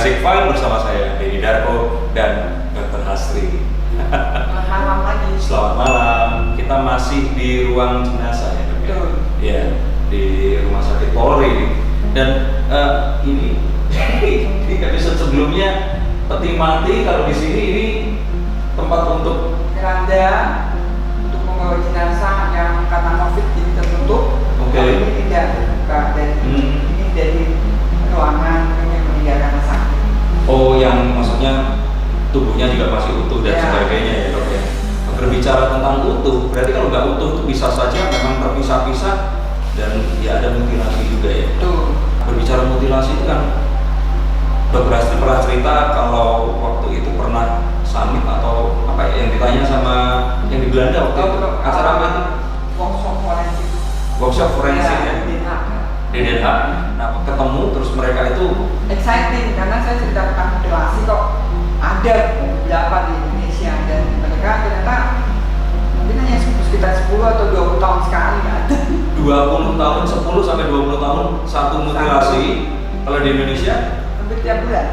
Forensik File bersama saya Denny Darko dan Dr. Hasri. Selamat malam lagi. Selamat malam. Kita masih di ruang jenazah ya, Dok. Betul. Ya, di Rumah Sakit Polri. Dan ini di episode sebelumnya peti mati, kalau di sini ini tempat untuk Keranda untuk membawa jenazah yang karena COVID jadi tertutup. Oke. Kalau ini tidak terbuka dan ini dari ruangan yang meninggal karena sakit. oh, yang maksudnya tubuhnya juga masih utuh dan Ya. sebagainya ya, Dok ya. Berbicara tentang utuh, berarti kalau nggak utuh itu bisa saja memang terpisah-pisah dan ya ada mutilasi juga ya. Betul. Berbicara mutilasi itu kan Dr. Hasri pernah cerita kalau waktu itu pernah summit atau apa ya, yang ditanya sama yang di Belanda waktu itu acara apa itu? Workshop forensik. Workshop forensik ya, di Den Haag. di Den Haag. Nah, ketemu terus mereka itu Exciting karena saya cerita tentang mutilasi kok ada beberapa di Indonesia dan mereka ternyata mungkin hanya sekitar 10 atau 20 tahun sekali ada. 20 tahun, 10 sampai 20 tahun satu mutilasi. Kalau di Indonesia Hampir tiap bulan.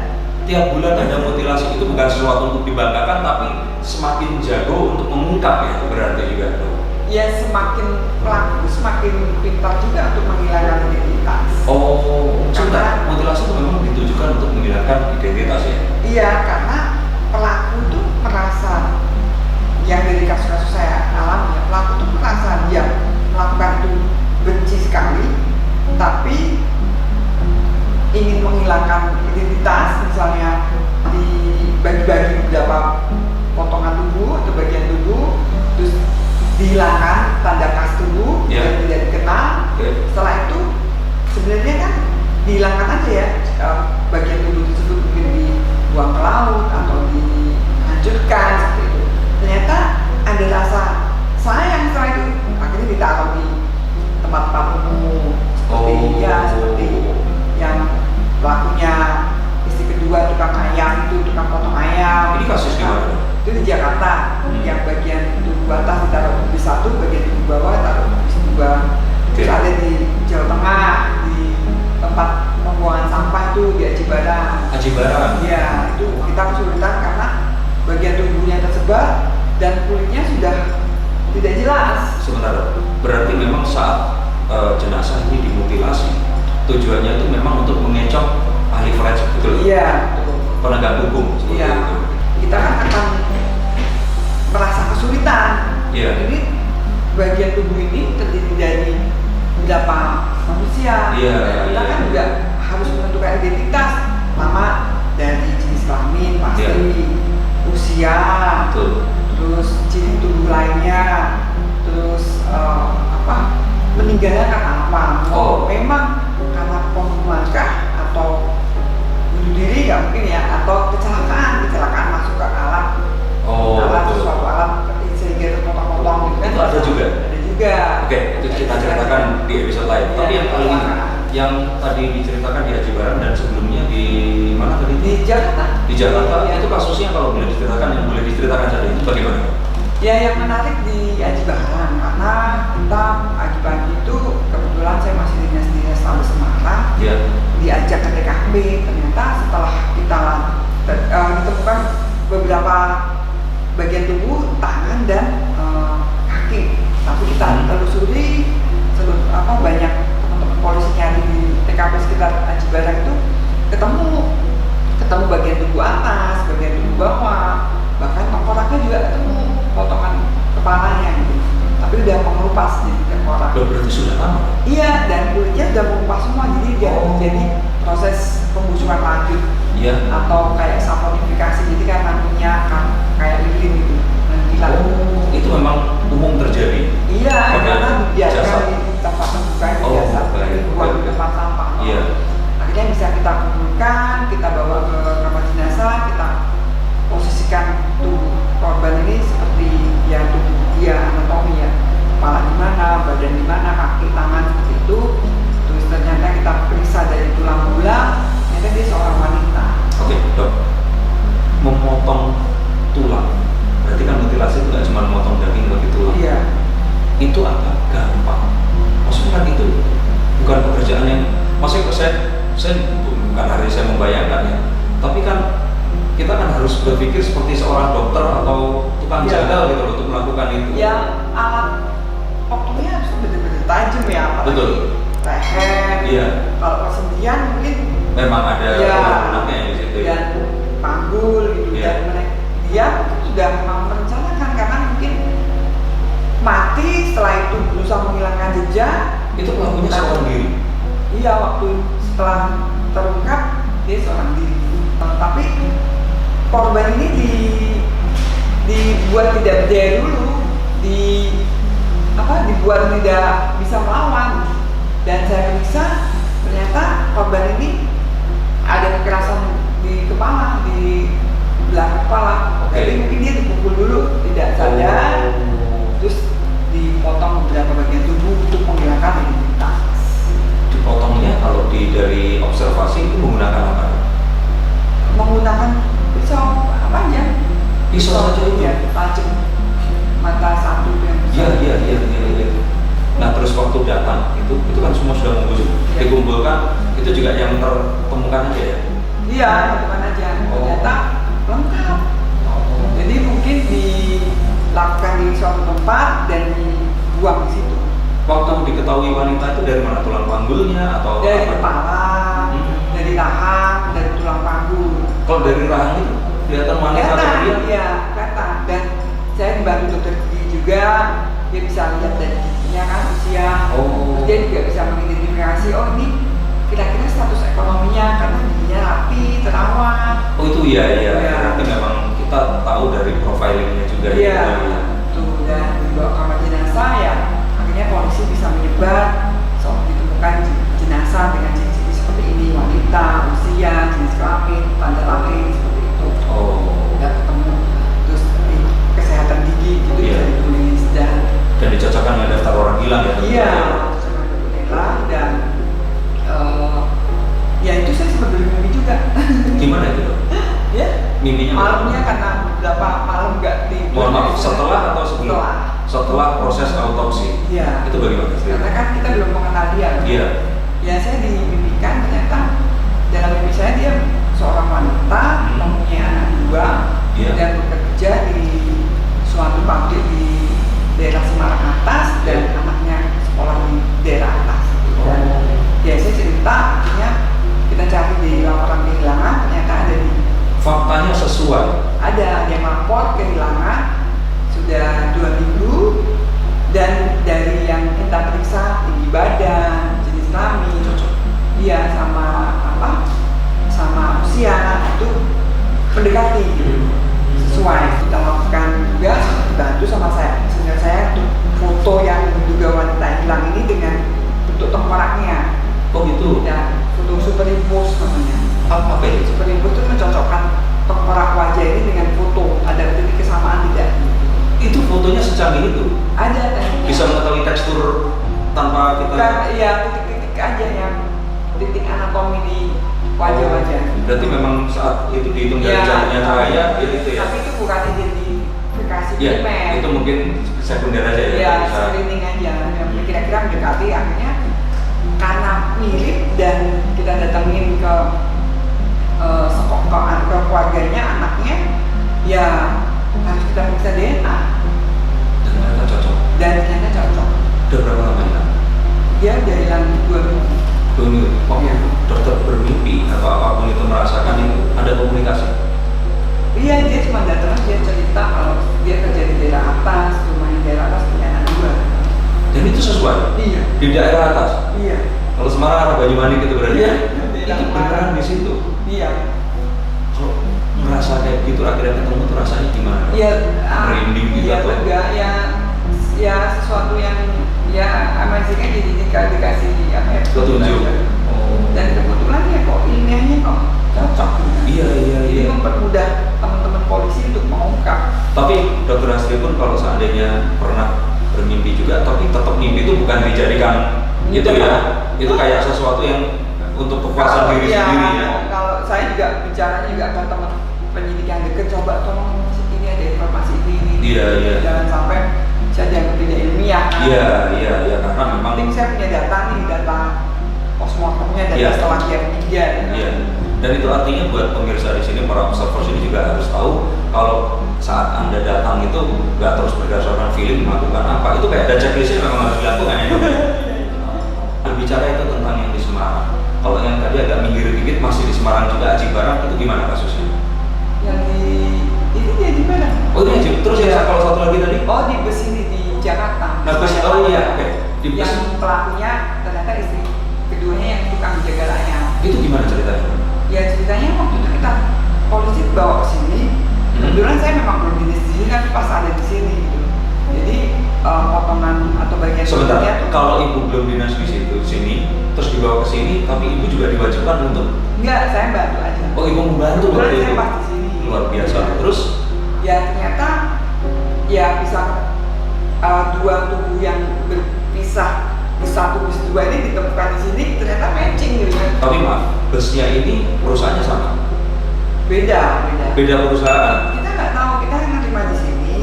tiap bulan ada mutilasi. Itu bukan sesuatu untuk dibanggakan, tapi semakin jago untuk mengungkap ya, berarti juga tuh. Ya semakin pelaku semakin pintar juga untuk menghilangkan identitas. Oh, sebentar, Karena- mutilasi itu memang ditujukan untuk menghilangkan identitas ya? Iya, karena pelaku tuh merasa, yang dari kasus-kasus saya alami ya, pelaku tuh merasa dia melakukan itu benci sekali, tapi ingin menghilangkan identitas, misalnya dibagi-bagi beberapa potongan tubuh atau bagian tubuh, terus dihilangkan tanda khas tubuh Ya. dan tidak dikenal. Oke. Setelah itu sebenarnya kan dihilangkan aja ya, bagian tubuh tersebut mungkin dibuang ke laut atau dihancurkan seperti itu. Ternyata ada rasa sayang setelah itu, akhirnya ditaruh di tempat-tempat umum seperti yang pelakunya istri kedua tukang ayam itu, tukang potong ayam. Ini kasus di mana? Itu di Jakarta. Yang bagian tubuh atas ditaruh di satu, bagian tubuh bawah taruh di sebuah. Terus Oke. ada di Jawa Tengah, di tempat pembuangan sampah itu di Aji Barang. Haji Barang. Iya, itu kita kesulitan karena bagian tubuhnya tersebar dan kulitnya sudah tidak jelas. Sebentar, berarti memang saat jenazah ini dimutilasi, tujuannya itu memang untuk mengecoh ahli forensik, betul? Iya, betul. Penegak hukum seperti Iya. itu. Kita kan akan merasa kesulitan. Iya. Jadi bagian tubuh ini terdiri dari beberapa manusia. Iya, Dan kita iya. kan juga harus menentukan identitas, pertama dari jenis kelamin pasti, Iya. usia, Betul. terus ciri tubuh lainnya, terus meninggalnya karena apa? Oh. Memang karena pembunuhan kah atau bunuh diri nggak mungkin ya, atau kecelakaan masuk ke alat Oh, alat betul. sesuatu alat sehingga terpotong-potong gitu kan. Itu ada juga? Ada juga. Oke, itu kita ceritakan di episode lain. Iya, Tapi yang paling kecelakaan. yang tadi diceritakan di Haji Barang dan sebelumnya di mana tadi? Di Jakarta. Di Jakarta. Iya. Itu kasusnya kalau boleh diceritakan, yang boleh diceritakan saja itu bagaimana? Ya yang menarik di Aji Barang karena kita pagi-pagi itu kebetulan saya masih dinas Tabes Semarang, Ya. diajak ke TKP. Ternyata setelah kita ditemukan beberapa bagian tubuh, tangan dan kaki. Tapi kita telusuri banyak teman-teman polisi nyari di TKP sekitar Aji Barang itu ketemu bagian tubuh atas, bagian tubuh bawah, bahkan tengkoraknya juga ketemu potongan kepalanya gitu. Tapi udah mengelupas jadi tengkorak. Berarti sudah lama. Iya, dan kulitnya udah mengelupas semua, jadi dia jadi proses pembusukan lanjut Iya. atau kayak saponifikasi, jadi kan nantinya kan kayak lilin gitu, menghilang. Oh, itu memang umum terjadi. Iya, Pada karena jasa. dibiarkan di tempat terbuka itu Oh, biasa baik, buang baik. di tempat sampah. Iya. Akhirnya bisa kita kumpulkan, kita bawa ke kamar jenazah, kita posisikan tubuh korban ini seperti ya tubuh dia, anatomi ya, kepala di mana, badan di mana, kaki, tangan seperti itu. Terus ternyata kita periksa dari tulang belulang, ternyata dia seorang wanita. Oke, Dok. Memotong tulang. Berarti kan mutilasi itu nggak cuma memotong daging tapi tulang. Iya. Itu apa? Gampang. Maksudnya kan itu bukan pekerjaan yang, maksudnya saya bukan hari saya membayangkan ya. Tapi kan kita kan harus berpikir seperti seorang dokter atau tukang Iya. jagal gitu loh untuk melakukan itu. Ya alat potongnya harus benar-benar tajam ya, apalagi Betul. leher. Iya. Kalau persendian mungkin Memang ada Iya. undang-undangnya di situ. dan panggul gitu Iya. dan dia sudah memang merencanakan karena mungkin mati setelah itu berusaha menghilangkan jejak. Itu pelakunya seorang diri. Iya, waktu setelah terungkap dia seorang diri. Tapi korban ini dibuat tidak berdaya dulu, dibuat tidak bisa melawan. Dan saya periksa ternyata korban ini ada kekerasan di kepala, di belakang kepala. Oke. Jadi mungkin dia dipukul dulu tidak sadar, terus dipotong beberapa bagian tubuh untuk menghilangkan identitas. Dipotongnya kalau dari observasi itu menggunakan apa? Menggunakan pisau apa aja? Pisau saja itu? Ya, tajam. Mata satu yang besar. Iya. Nah terus waktu datang itu kan semua sudah dikumpulkan, itu juga yang tertemukan aja ya? Iya, bukan aja. Oh. Ternyata lengkap. Jadi mungkin dilakukan di suatu tempat dan dibuang di situ. Waktu diketahui wanita itu dari mana, tulang panggulnya atau Dari apa? kepala, dari rahang, dari tulang panggul. Kalau dari rahang itu kelihatan wanita atau Kelihatan, pria? iya, kelihatan. Dan saya dibantu dokter gigi juga, dia bisa lihat dari giginya kan usia. Oh. Terus dia juga bisa mengidentifikasi, oh ini kira-kira status ekonominya karena giginya rapi, terawat. Oh itu iya. Iya. Berarti memang kita tahu dari profilingnya juga. Iya, ya. tuh dan dibawa ke kamar jenazah ya, akhirnya polisi bisa menyebar soal ditemukan jenazah dengan ciri-ciri seperti ini, wanita, usia, jenis kelamin, tanda lahir seperti itu. Oh. Udah ketemu, terus kesehatan gigi itu Iya. bisa ditulis dan Dan dicocokkan dengan daftar orang hilang ya? iya, sama hilang dan ya itu saya sempat bermimpi juga. Gimana itu dok? Ya, Mimpinya malamnya karena beberapa malam nggak tidur. Mohon maaf, setelah atau sebelum? Setelah proses autopsi. Iya. Itu bagaimana? Karena kan kita belum mengenal dia. Iya. Ya saya dimimpikan ternyata dalam mimpi saya dia seorang wanita mempunyai anak dua Iya. dan bekerja di suatu pabrik di daerah Semarang atas dan Iya. anaknya sekolah di daerah atas. Dan ya saya cerita akhirnya kita cari di laporan kehilangan ternyata ada Faktanya sesuai. ada yang lapor kehilangan sudah 2 minggu dan dari yang kita periksa tinggi badan, jenis kelamin, Cocok. dia sama usia itu mendekati sesuai. Kita lakukan juga dibantu sama saya, senior saya untuk foto yang diduga wanita hilang ini dengan bentuk tengkoraknya. Oh gitu. Dan foto superimpose namanya. Apa itu? Superimpose itu mencocokkan tengkorak wajah ini dengan foto, ada titik kesamaan tidak? Itu fotonya secanggih itu. Ada tekniknya. Bisa mengetahui tekstur tanpa kita. Bukan, iya titik-titik aja yang titik anatomi di wajah-wajah. Berarti memang saat itu dihitung dari Iya, jatuhnya cahaya, itu ya. Tapi itu bukan identifikasi Iya, primer. itu mungkin sekunder aja ya. Iya, bisa. screening aja. Yang kira-kira mendekati akhirnya karena mirip dan kita datangin ke ke keluarganya, anaknya, ya harus kita periksa DNA Dan ternyata cocok. dan ternyata cocok. Udah berapa lama hilang? Dia udah hilang 2 minggu. Dulu waktu Iya. dokter bermimpi atau apapun itu merasakan itu ada komunikasi. Iya, dia cuma datang aja cerita kalau dia kerja di daerah atas, rumahnya di daerah atas punya anak 2. Dan itu sesuai Iya. di daerah atas. Iya. Kalau Semarang ada Banyumanik gitu berarti. Iya. Itu beneran di situ. Iya. Kalau merasa kayak gitu akhirnya ketemu tuh rasanya gimana? Iya. Merinding gitu Iya, atau? enggak ya sesuatu yang ya amazing aja dikasih apa ya? Petunjuk. Oh. Dan kebetulan ya kok ilmiahnya kok cocok. Iya. Jadi mempermudah teman-teman polisi untuk mengungkap. Tapi dokter Astri pun kalau seandainya pernah bermimpi juga, tapi tetap mimpi itu bukan dijadikan itu ya. Itu kayak sesuatu yang untuk kepuasan diri sendiri ya. Kalau saya juga bicaranya juga ke teman penyidik yang dekat, coba tolong ini ada informasi ini. Iya. Jangan sampai saya dianggap tidak ilmiah. Iya, karena memang Penting saya punya data nih, data postmortemnya, data Iya. setelah dia meninggal. Iya. Dan itu artinya buat pemirsa di sini, para observers ini juga harus tahu kalau saat Anda datang itu nggak terus berdasarkan feeling melakukan apa. Itu kayak ada checklistnya memang harus dilakukan ya. Berbicara itu tentang yang di Semarang. Kalau yang tadi agak minggir dikit masih di Semarang juga, Aji Barang itu gimana kasusnya? Yang ini dia di mana? Oh ini Aji. Terus ya kalau satu lagi tadi? Oh di bus ini di Jakarta. Nah bus, oh iya, oke. Di bus. Yang pelakunya ternyata istri keduanya yang tukang jaga layar. Itu gimana ceritanya? Ya ceritanya waktu itu kita polisi bawa ke sini. Kebetulan saya memang belum dinas di sini kan pas ada di sini gitu. Jadi potongan atau bagian sebentar, tubuhnya kalau ibu belum dinas di situ sini, terus dibawa ke sini, tapi ibu juga diwajibkan untuk enggak, saya bantu aja. oh ibu membantu Kebetulan waktu saya itu pas di sini. luar biasa. Terus Ya ternyata ya bisa dua tubuh yang berpisah di satu bus dua ini ditemukan di sini ternyata matching gitu kan. tapi maaf, busnya ini perusahaannya sama? Beda. Beda perusahaan? Kita nggak tahu, kita menerima di sini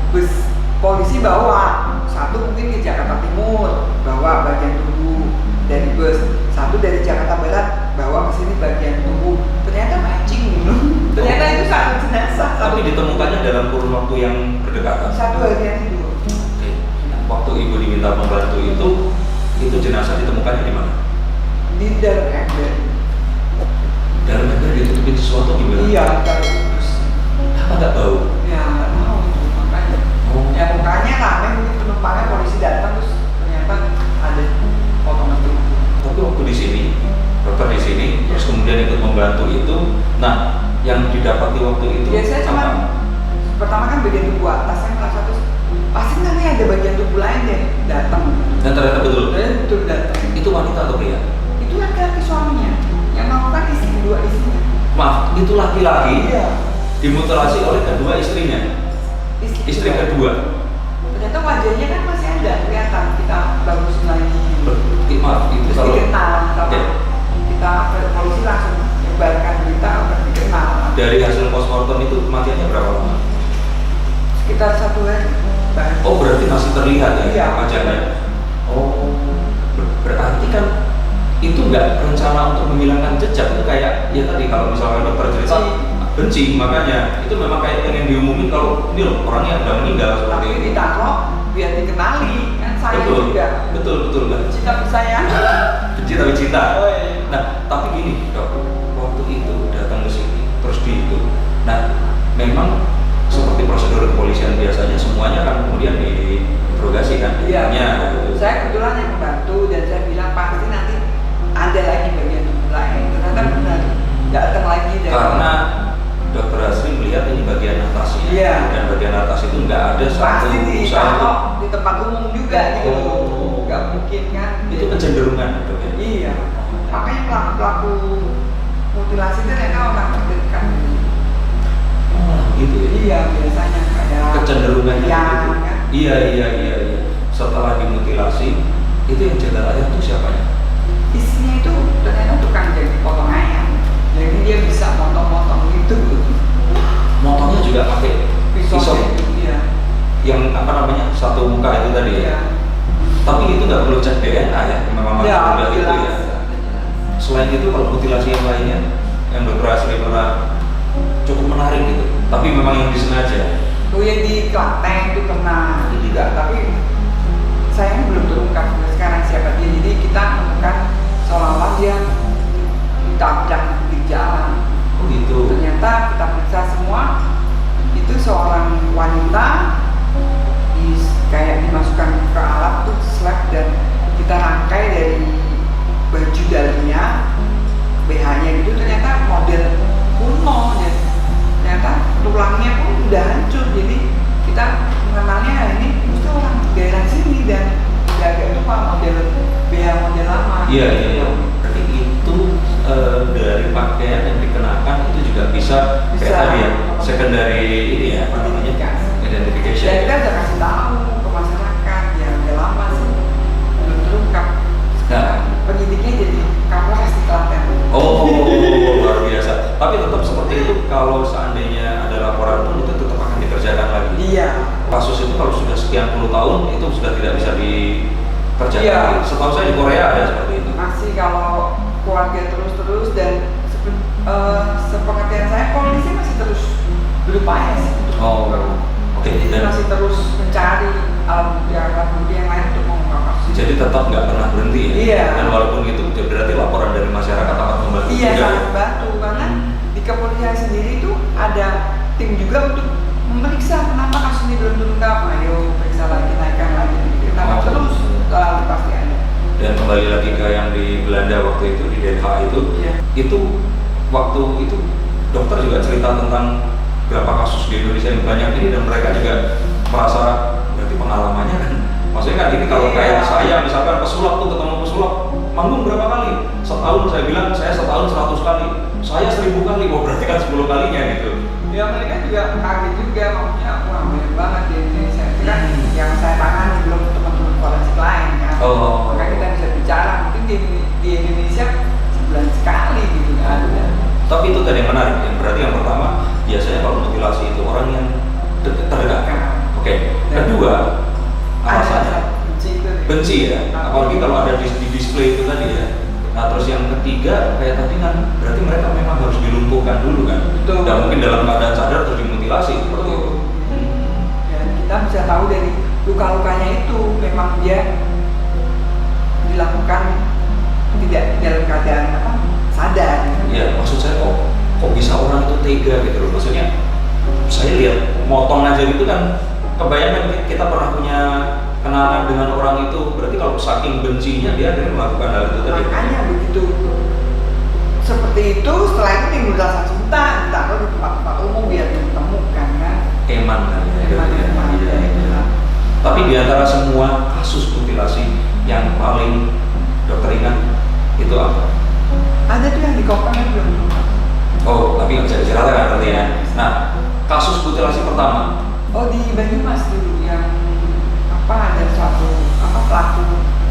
bus polisi bawa satu mungkin ke Jakarta Timur bawa bagian tubuh dari bus, satu dari Jakarta Barat bawa ke sini bagian tubuh, ternyata matching gitu. Ternyata itu satu jenazah. Tapi ditemukannya dalam kurun waktu yang berdekatan? Satu harian itu. Oke. Waktu ibu diminta membantu itu jenazah ditemukannya di mana? Di dalam ember. Dalam ember ditutupin sesuatu gimana? Iya, kalau terus. Apa nggak bau? Ya nggak tahu itu makanya. Oh. Ya mukanya rame mungkin penumpangnya polisi datang terus ternyata ada potongan tubuh. Tapi waktu di sini, dokter di sini, terus kemudian ikut membantu itu. Nah, yang didapati waktu itu Biasanya cuma pertama kan bagian tubuh atas, saya merasa terus pasti nanti ada bagian tubuh lain deh datang. Dan ternyata betul. Dan betul datang. Itu wanita atau pria? Itu laki-laki suaminya yang melakukan kedua istrinya. Maaf, itu laki-laki Iya. dimutilasi oleh kedua istrinya. Istri kedua. Ternyata wajahnya kan masih ada kelihatan, kita bagus lagi. Maaf, itu Terus kalau dikenal sama ya. kita ke polisi langsung menyebarkan berita agar dikenal. Dari hasil postmortem itu kematiannya berapa lama? Sekitar 1 hari. Oh berarti masih terlihat ya Iya. wajahnya. Oh berarti kan itu nggak rencana untuk menghilangkan jejak, itu kayak ya tadi kalau misalnya dokter cerita benci, makanya itu memang kayak pengen diumumin kalau ini loh orangnya udah meninggal seperti Tapi itu. ditaruh biar dikenali kan saya Betul, juga. betul mbak. Cinta saya. Benci tapi cinta. Oh, iya. Nah tapi gini dok, waktu itu datang ke sini terus di itu, nah memang seperti prosedur kepolisian biasanya semuanya kan kemudian diinterogasi kan? Iya. Gitu. Saya kebetulan yang membantu dan saya bilang pasti nanti ada lagi bagian tubuh lain. Ternyata benar datang lagi dari Karena dokter Asri melihat ini bagian atasnya, Iya. dan bagian atas itu nggak ada satu pasti usaha ditaruh di tempat umum juga gitu. Oh. Nggak mungkin kan? itu kecenderungan dok ya? Iya. Makanya pelaku mutilasi itu ternyata orang terdekat. Oh, gitu ya? Iya biasanya ada Kecenderungannya ya, gitu. kan? Iya. Setelah dimutilasi itu yang jaga layar itu siapanya? Istrinya itu ternyata tukang jadi potong ayam. Jadi dia bisa motong-motong gitu. Motongnya juga pakai pisau Gitu, iya. yang apa namanya satu muka itu tadi ya? Iya. Tapi itu nggak perlu cek DNA ya? Memang Ya, udah gitu jelas. ya? Selain itu kalau mutilasi yang lainnya yang dokter Asri pernah cukup menarik gitu, tapi memang yang disengaja. Oh yang di Klaten itu pernah juga, tapi saya belum terungkap sampai sekarang siapa dia. Jadi kita menemukan seolah-olah dia ditabrak di jalan. Oh gitu. Ternyata kita periksa semua itu seorang wanita kayak dimasukkan ke alat tuh swab dan kita rangkai dari baju dalamnya BH-nya gitu, ternyata model kuno ya. Ternyata tulangnya pun udah hancur, jadi kita mengenalnya ini mesti orang daerah sini dan udah agak lupa model BH model lama. Iya. Berarti itu dari pakaian yang dikenakan itu juga bisa kayak Bisa. tadi ya, secondary ini ya, apa namanya? Identification. Dan kita udah kasih tahu ke masyarakat ya udah lama sih belum terungkap. Nah. Penyidiknya jadi Kapolres di Klaten. Oh, luar biasa. Tapi tetap seperti itu, kalau seandainya ada laporan pun itu tetap akan dikerjakan lagi. Iya. Kasus itu kalau sudah sekian puluh tahun itu sudah tidak bisa dikerjakan Iya. lagi. Setahu saya di Korea ada seperti itu. Masih kalau keluarga terus dan sebenarnya Sepengertian saya polisi masih terus berupaya sih untuk Oh, mengungkap. oke. Jadi Dan masih terus mencari alat bukti yang lain untuk mengungkap kasus. jadi tetap nggak pernah berhenti ya? Iya. Dan walaupun itu berarti laporan dari masyarakat akan membantu Iya, juga sangat ya? membantu karena Hmm. di kepolisian sendiri itu ada tim juga untuk memeriksa kenapa kasus ini belum terungkap. Ayo periksa lagi, naikkan lagi, kita Oh. terus selalu pasti ada. Dan kembali lagi ke yang di Belanda waktu itu di Den Haag itu, Iya. itu waktu itu dokter juga cerita tentang berapa kasus di Indonesia yang banyak ini dan mereka juga merasa berarti pengalamannya kan, maksudnya kan ini kalau kayak saya misalkan pesulap tuh ketemu pesulap manggung berapa kali setahun, saya bilang saya setahun 100 kali, saya 1000 kali, oh berarti kan 10 kalinya gitu. Ya mereka juga kaget juga, maksudnya wah banyak banget di Indonesia. Itu kan yang saya tangani belum teman-teman forensik lain kan. Oh. Maka kita bisa bicara mungkin di Indonesia sebulan sekali gitu kan. Tapi itu tadi yang menarik, yang berarti yang pertama biasanya kalau mutilasi itu orang yang terdekat. Oke. Kedua, alasannya benci itu. benci ya, apalagi kalau ada di display itu tadi ya. Nah terus yang ketiga kayak tadi kan berarti mereka memang harus dilumpuhkan dulu kan. Betul. Dan mungkin dalam keadaan sadar terus dimutilasi seperti itu. Ya, kita bisa tahu dari luka-lukanya itu memang dia dilakukan tidak dalam keadaan apa sadar. Ya maksud saya kok bisa orang itu tega gitu loh. Maksudnya saya lihat motong aja gitu kan, kebayang kita pernah punya kenalan dengan orang itu, berarti kalau saking bencinya dia akhirnya melakukan hal itu tadi. Makanya begitu seperti itu, setelah itu timbul rasa cinta, ditaruh di tempat-tempat umum biar ditemukan kan. Eman kan ya. Eman, Iya, ya, iya. ya. Tapi di antara semua kasus mutilasi yang paling dokter ingat itu apa? Ada tuh yang di Kopeng kan belum. Oh, tapi nggak bisa diceritakan berarti ya. Nah, kasus mutilasi pertama. Oh di Banyumas dulu yang apa ada suatu apa pelaku.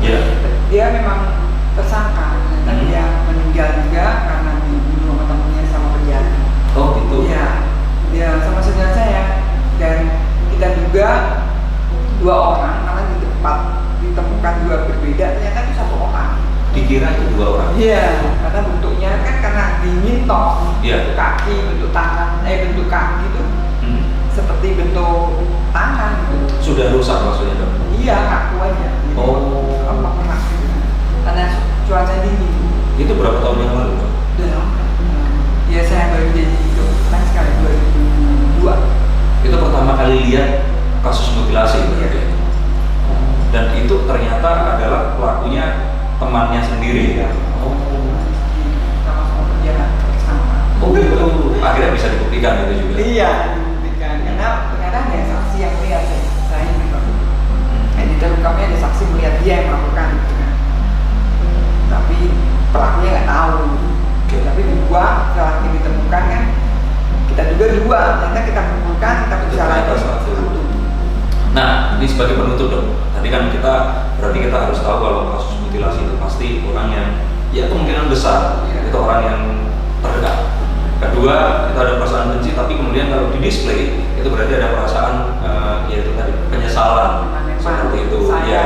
Iya. Dia memang tersangka, ternyata dia meninggal juga karena dibunuh sama temennya sama penjahat. Oh, gitu. Iya, dia sama saudara saya dan kita duga 2 orang karena di tempat ditemukan 2 berbeda, ternyata itu 1 orang. Dikira itu 2 orang. Iya, karena bentuknya kan karena dingin toh, Iya. bentuk kaki, bentuk tangan, bentuk kaki itu Hmm. seperti bentuk tangan gitu. Sudah rusak maksudnya dok? Iya, ngaku aja. Jadi, Oh. apa pernah gitu. Karena cuaca dingin. Itu berapa tahun yang lalu dok? Udah lama. Ya saya baru jadi dokter sekali 2002. Itu pertama kali lihat kasus mutilasi berarti. Iya. Dan itu ternyata adalah pelakunya temannya sendiri ya. Oh. Sama-sama penjahat bersama. Oh gitu. Akhirnya bisa dibuktikan itu juga. Iya, dibuktikan karena ternyata ada saksi yang melihat saya memang. Di terungkapnya ada saksi melihat dia yang melakukan gitu kan. Tapi pelakunya nggak tahu. Oke. Tapi 2 setelah ini ditemukan kan kita juga 2 ternyata kita kumpulkan kita bicara Ternyata satu. Nah, ini sebagai penutup dok. Tadi kan berarti kita harus tahu kalau kasus mutilasi itu pasti orang yang ya kemungkinan besar Iya. itu orang yang terdekat. Kedua, itu ada perasaan benci, tapi kemudian kalau di display itu berarti ada perasaan yaitu tadi penyesalan seperti itu. Sayang. Ya.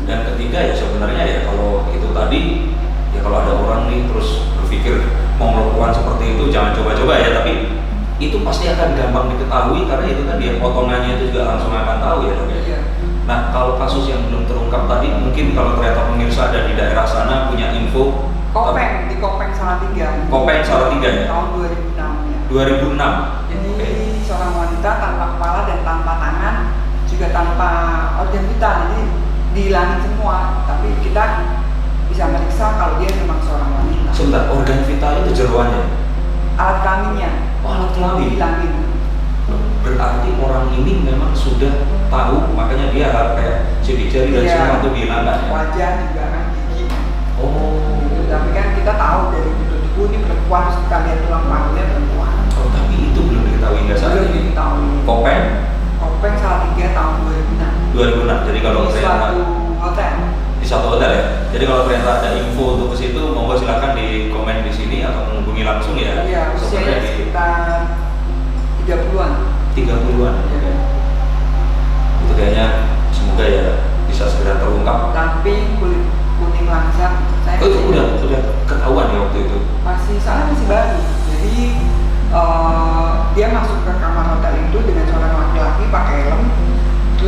Dan ketiga ya sebenarnya ya kalau itu tadi ya kalau ada orang nih terus berpikir mau melakukan seperti itu jangan coba-coba ya, tapi itu pasti akan gampang diketahui karena itu kan dia potongannya itu juga langsung akan tahu ya dok ya. Iya. Nah kalau kasus yang belum terungkap tadi mungkin kalau ternyata pemirsa ada di daerah sana punya info. Kopeng di Kopeng Salatiga. Kopeng Salatiga ya? Tahun 2006 ya. 2006. Jadi Oke. seorang wanita tanpa kepala dan tanpa tangan juga tanpa organ vital, jadi dihilangin semua. Tapi kita bisa meriksa kalau dia memang seorang wanita. Sebentar, organ vital itu jeroannya. Alat kelaminnya Oh, alat kelamin. dihilangin. Berarti orang ini memang sudah tahu, makanya dia kayak sidik jari dan Iya. semua itu dihilangkan ya? Wajah juga kan gigi. Oh. Gitu. Tapi kan kita tahu dari bentuk tubuh ini perempuan, terus kita lihat tulang panggulnya perempuan. Oh, tapi itu belum diketahui hingga saat Belum ini. diketahui. Kopeng Kopeng Salatiga tahun 2006. 2006. Jadi kalau Di ternyata suatu hotel. di satu hotel ya. Jadi kalau ternyata ada info untuk ke situ, monggo silakan di komen di sini atau menghubungi langsung ya. Iya, usianya Sebenarnya di sekitar 30-an. 30-an. Ya. Itu kayaknya semoga ya bisa segera terungkap. Ramping, kulit kuning langsat. Saya Oh, itu udah ketahuan ya waktu itu. masih soalnya masih baru.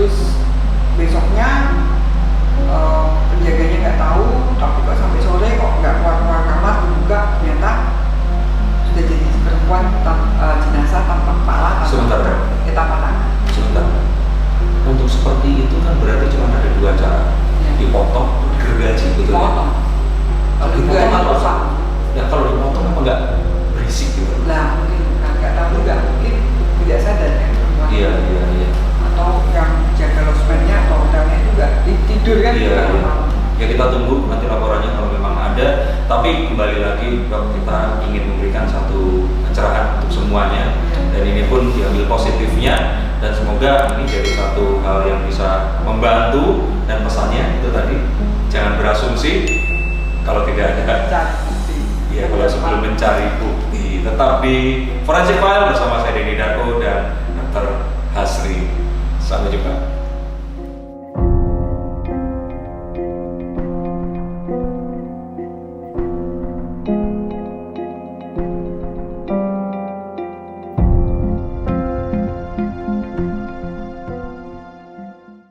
terus besoknya penjaganya nggak tahu, tapi kok sampai sore kok nggak keluar kamar, dibuka ternyata sudah jadi perempuan jenazah tanpa kepala, Sebentar, Dok. tanpa tangan. Sebentar. Untuk seperti itu kan berarti cuma ada dua cara. Ya. Dipotong, digergaji, betul ya? Potong. Kalau Dipotong juga atau rusak. Ya kalau dipotong apa nggak berisik gitu? Lah mungkin kan nggak tahu juga, mungkin tidak sadar kan perempuan. Iya. Atau yang jaga losmennya atau hotelnya itu nggak tidur kan? Iya. juga malam. Ya kita tunggu nanti laporannya kalau memang ada. Tapi kembali lagi kita ingin memberikan satu pencerahan untuk semuanya, dan ini pun diambil positifnya, dan semoga ini jadi satu hal yang bisa membantu. Dan pesannya itu tadi, jangan berasumsi kalau tidak ada. Cari bukti. Ya, kalau sebelum mencari bukti, tetap di Forensic File bersama saya Denny Darko dan Dr. Hasri. Sampai jumpa.